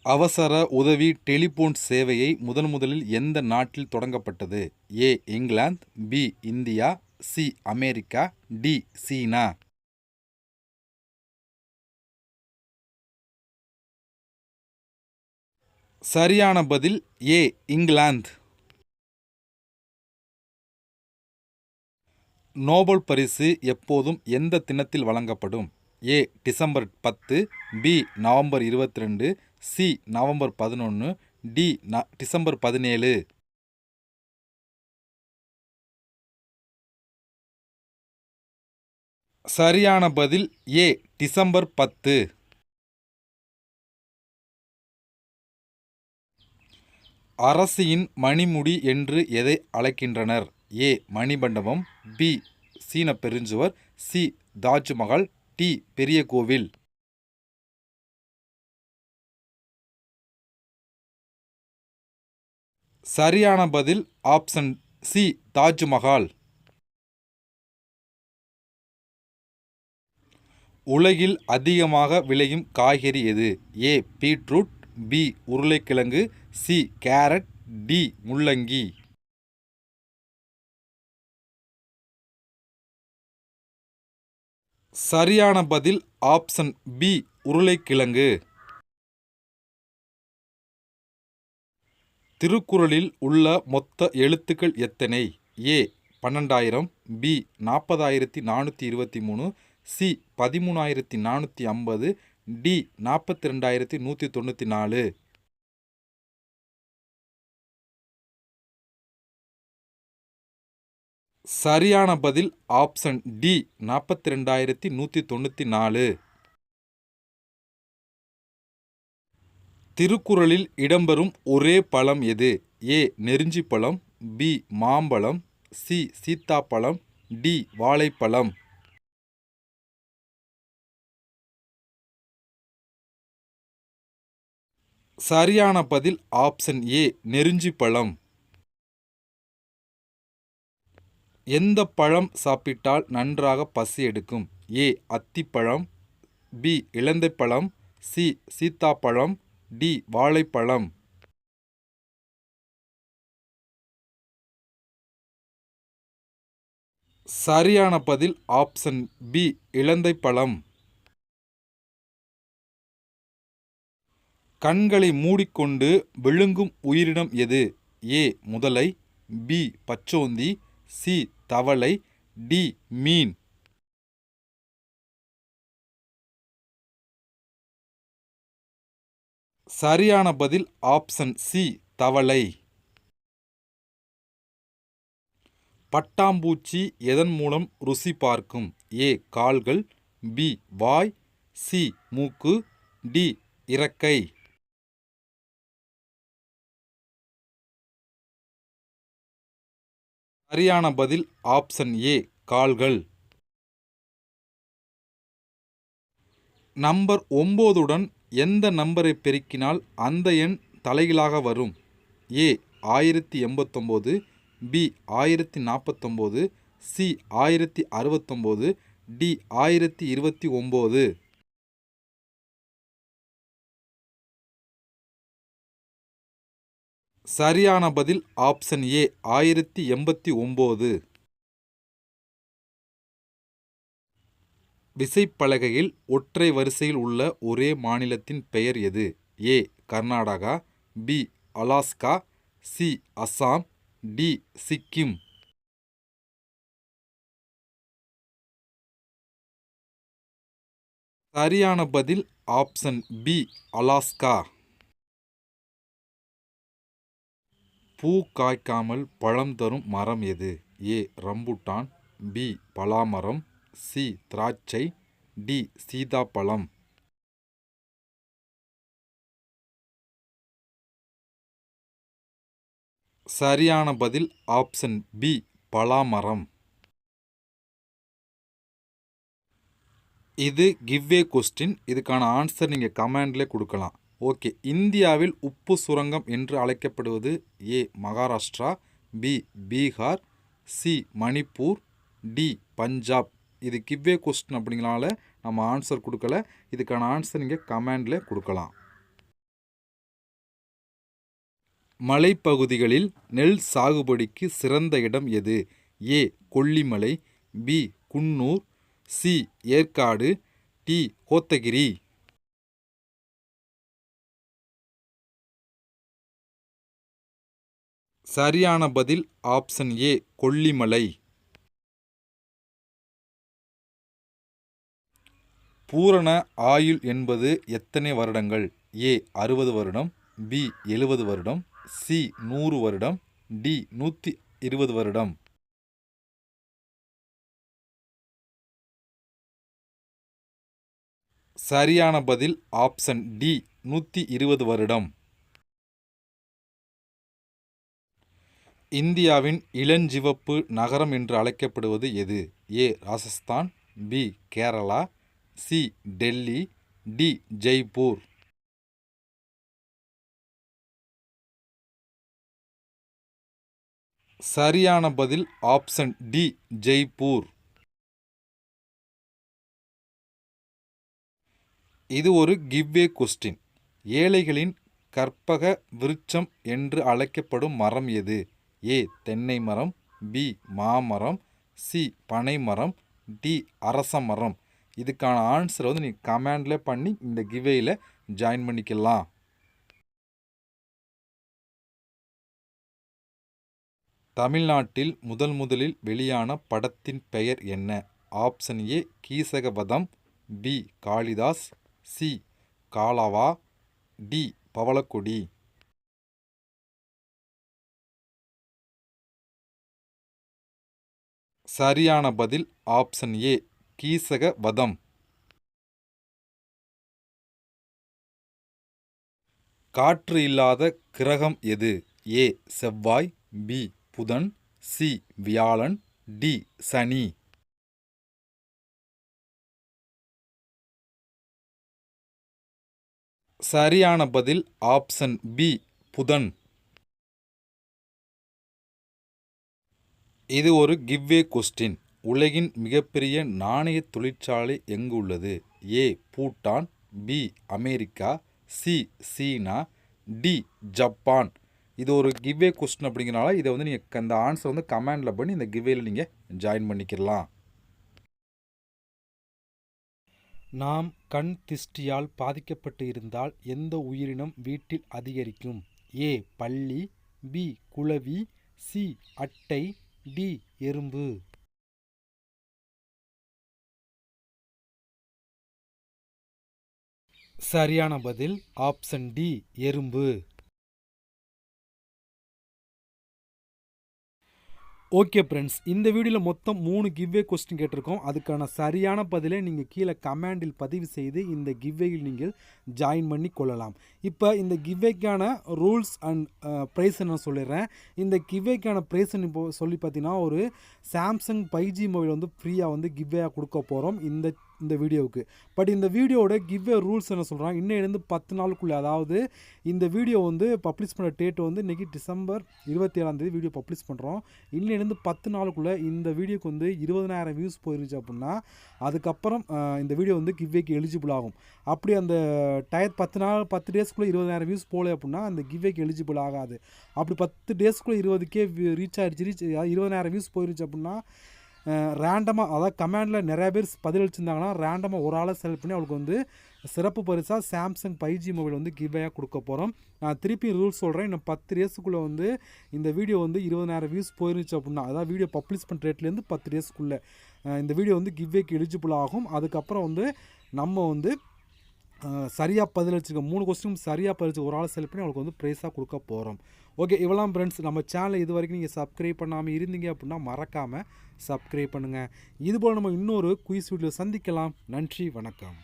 அவசர உதவி டெலிபோன் சேவையை முதலில் எந்த நாட்டில் தொடங்கப்பட்டது? ஏ. இங்கிலாந்து, B. India, C. America, D. சீனா. சரியான பதில் ஏ. இங்கிலாந்து. நோபல் பரிசு எப்போதும் எந்த தினத்தில் வழங்கப்படும்? A. December 10, B. November 22, C. November 11, D. December 17. சரியான பதில் ஏ. டிசம்பர் 10. அரசியின் மணிமுடி என்று எதை அழைக்கின்றனர்? ஏ. மணிமண்டபம், பி. சீன பெருஞ்சுவர், சி. தாஜ்மஹால், டி. பெரிய கோவில். சரியான பதில் ஆப்ஷன் சி. தாஜ்மஹால். உலகில் அதிகமாக விளையும் காய்கறி எது? ஏ. Beetroot, B. உருளைக்கிழங்கு, சி. Carrot, D. முள்ளங்கி. சரியான பதில் ஆப்ஷன் பி. உருளைக்கிழங்கு. திருக்குறளில் உள்ள மொத்த எழுத்துக்கள் எத்தனை? ஏ. 12,000, பி. 40,423, சி. 13,450, டி. 42,194. சரியான பதில் ஆப்ஷன் டி. 42,194. திருக்குறளில் இடம்பெறும் ஒரே பழம் எது? ஏ. நெருஞ்சி பழம், பி. மாம்பழம், சி. சீத்தாப்பழம், டி. வாழைப்பழம். சரியான பதில் ஆப்ஷன் ஏ. நெருஞ்சி பழம். எந்த பழம் சாப்பிட்டால் நன்றாக பசி எடுக்கும்? ஏ. அத்திப்பழம், பி. இலந்தைப்பழம், சி. சீத்தாப்பழம், டி. வாழைப்பழம். சரியான பதில் ஆப்ஷன் பி. இலந்தைப்பழம். கண்களை மூடிக்கொண்டு விழுங்கும் உயிரினம் எது? ஏ. முதலை, பி. பச்சோந்தி, சி. தவளை, டி. மீன். சரியான பதில் ஆப்ஷன் சி. தவளை. பட்டாம்பூச்சி எதன் மூலம் ருசி பார்க்கும்? ஏ. கால்கள், பி. வாய், சி. மூக்கு, டி. இறக்கை. சரியான பதில் ஆப்ஷன் ஏ. கால்கள். நம்பர் 9உடன் எந்த நம்பரை பெருக்கினால் அந்த எண் தலைகீழாக வரும்? ஏ. 1089, பி. 1049, சி. 1069, டி. 1029. சரியான பதில் ஆப்ஷன் ஏ. 1089. விசைப்பலகையில் ஒற்றை வரிசையில் உள்ள ஒரே மாநிலத்தின் பெயர் எது? A. Karnataka, B. Alaska, C. Assam, D. Sikkim. சரியான பதில் ஆப்ஷன் பி. அலாஸ்கா. பூ காய்க்காமல் பழம் தரும் மரம் எது? ஏ. Rambutan, B. பலாமரம், சி. திராட்சை, டி. சீதாப்பழம். சரியான பதில் ஆப்ஷன் பி. பலாமரம். இது கிவ்வே கொஸ்டின். இதுக்கான ஆன்சர் நீங்கள் கமெண்ட்லேயே கொடுக்கலாம். ஓகே. இந்தியாவில் உப்பு சுரங்கம் என்று அழைக்கப்படுவது? A. Maharashtra, B. Bihar, C. Manipur, D. Punjab. இது கிவ்வே கொஸ்டின் அப்படிங்கனால நம்ம ஆன்சர் கொடுக்கல. இதுக்கான ஆன்சர் நீங்கள் கமெண்ட்லேயே கொடுக்கலாம். மலைப்பகுதிகளில் நெல் சாகுபடிக்கு சிறந்த இடம் எது? A Kollimalai, B Coonoor, C Yercaud, D Kotagiri. சரியான பதில் ஆப்ஷன் ஏ கொல்லிமலை. பூரண ஆயுள் என்பது எத்தனை வருடங்கள்? ஏ 60 வருடம், பி 70 வருடம், சி 100 வருடம், டி 120 வருடம். சரியான பதில் ஆப்ஷன் டி 120 வருடம். இந்தியாவின் இளஞ்சிவப்பு நகரம் என்று அழைக்கப்படுவது எது? A Rajasthan, B Kerala, C Delhi, D Jaipur. சரியான பதில் ஆப்ஷன் டி ஜெய்ப்பூர். இது ஒரு கிவ்வே கொஸ்டின். ஏழைகளின் கற்பக விருட்சம் என்று அழைக்கப்படும் மரம் எது? ஏ தென்னை மரம், பி மாமரம், சி பனை மரம், டி அரச மரம். இதுக்கான ஆன்சரை வந்து நீங்கள் கமெண்டில் பண்ணி இந்த கிவ்வேயில் ஜாயின் பண்ணிக்கலாம். தமிழ்நாட்டில் முதலில் வெளியான படத்தின் பெயர் என்ன? Option A Keechakavadham, B Kalidas, C Kalava, D Pavalakkodi. சரியான பதில் ஆப்ஷன் ஏ கீசகவதம். காற்று இல்லாத கிரகம் எது? ஏ செவ்வாய், பி புதன், சி வியாழன், டி சனி. சரியான பதில் ஆப்ஷன் பி புதன். இது ஒரு கிவ்வே கொஸ்டின். உலகின் மிகப்பெரிய நாணய தொழிற்சாலை எங்கு உள்ளது? ஏ பூட்டான், பி அமெரிக்கா, சி சீனா, டி ஜப்பான். இது ஒரு கிவ்வே கொஸ்டின் அப்படிங்கிறனால இதை வந்து நீங்கள் இந்த ஆன்சர் வந்து கமெண்டில் பண்ணி இந்த கிவ்வேயில் நீங்கள் ஜாயின் பண்ணிக்கலாம். நாம் கண் திஷ்டியால் பாதிக்கப்பட்டு இருந்தால் எந்த உயிரினம் வீட்டில் அதிகரிக்கும்? ஏ பல்லி, பி குளவி, சி அட்டை, டி எறும்பு. சரியான பதில் ஆப்ஷன் டி எறும்பு. ஓகே ஃப்ரெண்ட்ஸ், இந்த வீடியோவில் மொத்தம் 3 கிவ்வே கொஸ்டின் கேட்டிருக்கோம். அதுக்கான சரியான பதிலை நீங்கள் கீழே கமெண்டில் பதிவு செய்து இந்த கிவ்வேயில் நீங்கள் ஜாயின் பண்ணி கொள்ளலாம். இப்போ இந்த கிவ்வேக்கான ரூல்ஸ் அண்ட் ப்ரைஸ் நான் சொல்லிடுறேன். இந்த கிவ்வேக்கான ப்ரைஸ் இப்போ சொல்லி பார்த்தீங்கன்னா ஒரு சாம்சங் 5G மொபைல் வந்து ஃப்ரீயாக வந்து கிவ்வேயாக கொடுக்க போகிறோம் இந்த வீடியோவுக்கு. பட் இந்த வீடியோவோட கிவ்வே ரூல்ஸ் என்ன சொல்கிறாங்க, இன்னும் 10 நாளுக்குள்ளே, அதாவது இந்த வீடியோ வந்து பப்ளிஷ் பண்ணுற டேட் வந்து இன்றைக்கி டிசம்பர் 27 வீடியோ பப்ளிஷ் பண்ணுறோம். இன்னும் 10 நாளுக்குள்ளே இந்த வீடியோக்கு வந்து 20,000 வியூஸ் போயிருச்சு அப்படின்னா அதுக்கப்புறம் இந்த வீடியோ வந்து கிவ்வேக்கு எலிஜிபிள் ஆகும். அப்படி அந்த 10 டேஸ்க்குள்ளே 20,000 வியூஸ் போகல அப்படின்னா அந்த கிவ்வேக்கு எலிஜிபிள் ஆகாது. அப்படி 10 டேஸ்க்குள்ளே 20K ரீச் 20,000 வியூஸ் போயிருச்சு அப்படின்னா ரேண்டமாக, அதாவது கமெண்டில் நிறையா பேர் பதிலளிச்சிருந்தாங்கன்னா ரேண்டமாக ஒரு ஆளை செலக்ட் பண்ணி அவளுக்கு வந்து சிறப்பு பரிசாக சாம்சங் 5G மொபைல் வந்து கிவ்வேயாக கொடுக்க போகிறோம். நான் திருப்பி ரூல்ஸ் சொல்கிறேன். இன்னும் 10 டேஸுக்குள்ளே வந்து இந்த வீடியோ வந்து 20,000 வியூஸ் போயிருந்துச்சு அப்படின்னா, அதாவது வீடியோ பப்ளிஷ் பண்ணுற டேட்லேருந்து 10 டேஸ்க்குள்ளே இந்த வீடியோ வந்து கிவ்வேக்கு எலிஜிபிள் ஆகும். அதுக்கப்புறம் வந்து நம்ம வந்து சரியாக பதிலளிச்சிருக்க 3 கொஸ்டின் சரியாக பதிலளிச்சு ஒரு ஆளை செலக்ட் பண்ணி அவளுக்கு வந்து ப்ரைஸாக கொடுக்க போகிறோம். ஓகே, இவ்வளோ ஃப்ரெண்ட்ஸ். நம்ம சேனலை இது வரைக்கும் நீங்கள் சப்ஸ்கிரைப் பண்ணாமல் இருந்தீங்க அப்படின்னா மறக்காமல் சப்ஸ்கிரைப் பண்ணுங்கள். இதுபோல் நம்ம இன்னொரு குயிஸ் வீடியோ சந்திக்கலாம். நன்றி, வணக்கம்.